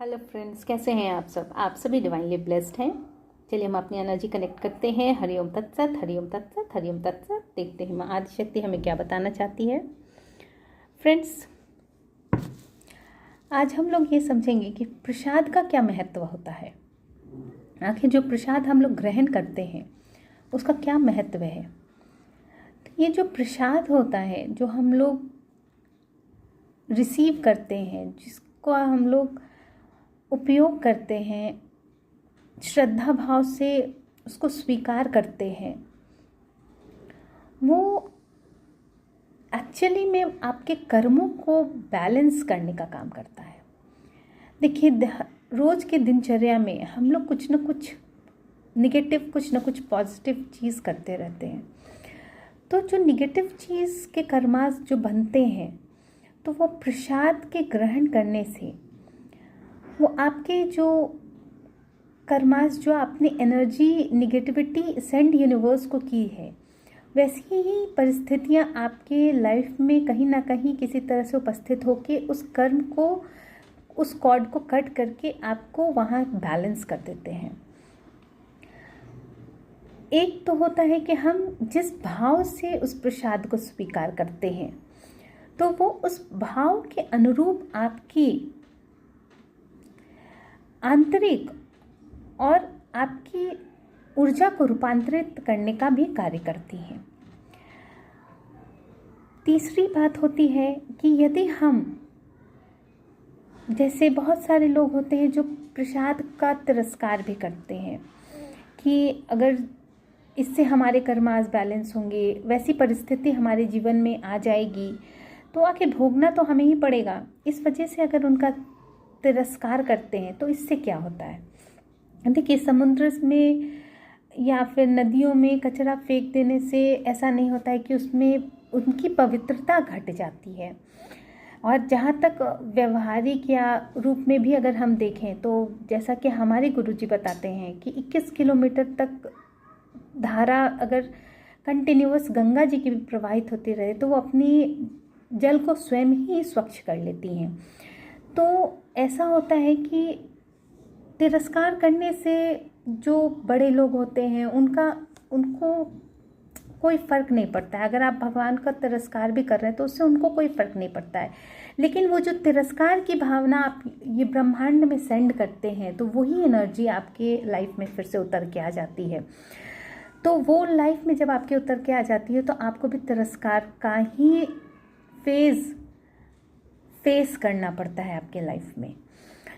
Hello friends, कैसे हैं आप सब? आप सभी डिवाइनली ब्लेस्ड हैं। चलिए हम अपनी एनर्जी कनेक्ट करते हैं। हरिओम तत्सत, हरिओम तत्सत, हरिओम तत्सत। देखते हैं माँ आदिशक्ति हमें क्या बताना चाहती है। फ्रेंड्स, आज हम लोग ये समझेंगे कि प्रसाद का क्या महत्व होता है। आखिर जो प्रसाद हम लोग ग्रहण करते हैं उसका क्या महत्व है। तो ये जो प्रसाद होता है, जो हम लोग रिसीव करते हैं, जिसको हम लोग उपयोग करते हैं, श्रद्धा भाव से उसको स्वीकार करते हैं, वो एक्चुअली में आपके कर्मों को बैलेंस करने का काम करता है। देखिए, रोज़ के दिनचर्या में हम लोग कुछ न कुछ निगेटिव, कुछ न कुछ पॉजिटिव चीज़ करते रहते हैं। तो जो निगेटिव चीज़ के कर्मास जो बनते हैं, तो वो प्रसाद के ग्रहण करने से वो आपके जो कर्मास, जो आपने एनर्जी निगेटिविटी सेंड यूनिवर्स को की है, वैसी ही परिस्थितियाँ आपके लाइफ में कहीं ना कहीं किसी तरह से उपस्थित होके उस कर्म को, उस कॉर्ड को कट करके आपको वहाँ बैलेंस कर देते हैं। एक तो होता है कि हम जिस भाव से उस प्रसाद को स्वीकार करते हैं, तो वो उस भाव के अनुरूप आपकी आंतरिक और आपकी ऊर्जा को रूपांतरित करने का भी कार्य करती है। तीसरी बात होती है कि यदि हम, जैसे बहुत सारे लोग होते हैं जो प्रसाद का तिरस्कार भी करते हैं कि अगर इससे हमारे कर्मास बैलेंस होंगे, वैसी परिस्थिति हमारे जीवन में आ जाएगी तो आखिर भोगना तो हमें ही पड़ेगा। इस वजह से अगर उनका तिरस्कार करते हैं तो इससे क्या होता है। देखिए, समुद्र में या फिर नदियों में कचरा फेंक देने से ऐसा नहीं होता है कि उसमें उनकी पवित्रता घट जाती है। और जहाँ तक व्यवहारिक या रूप में भी अगर हम देखें तो जैसा कि हमारे गुरुजी बताते हैं कि 21 किलोमीटर तक धारा अगर कंटिन्यूअस गंगा जी की भी प्रवाहित होती रहे तो वो अपनी जल को स्वयं ही स्वच्छ कर लेती हैं। तो ऐसा होता है कि तिरस्कार करने से जो बड़े लोग होते हैं उनको कोई फ़र्क नहीं पड़ता है। अगर आप भगवान का तिरस्कार भी कर रहे हैं तो उससे उनको कोई फ़र्क नहीं पड़ता है। लेकिन वो जो तिरस्कार की भावना आप ये ब्रह्मांड में सेंड करते हैं, तो वही एनर्जी आपके लाइफ में फिर से उतर के आ जाती है। तो वो लाइफ में जब आपके उतर के आ जाती है तो आपको भी तिरस्कार का ही फेस करना पड़ता है आपके लाइफ में।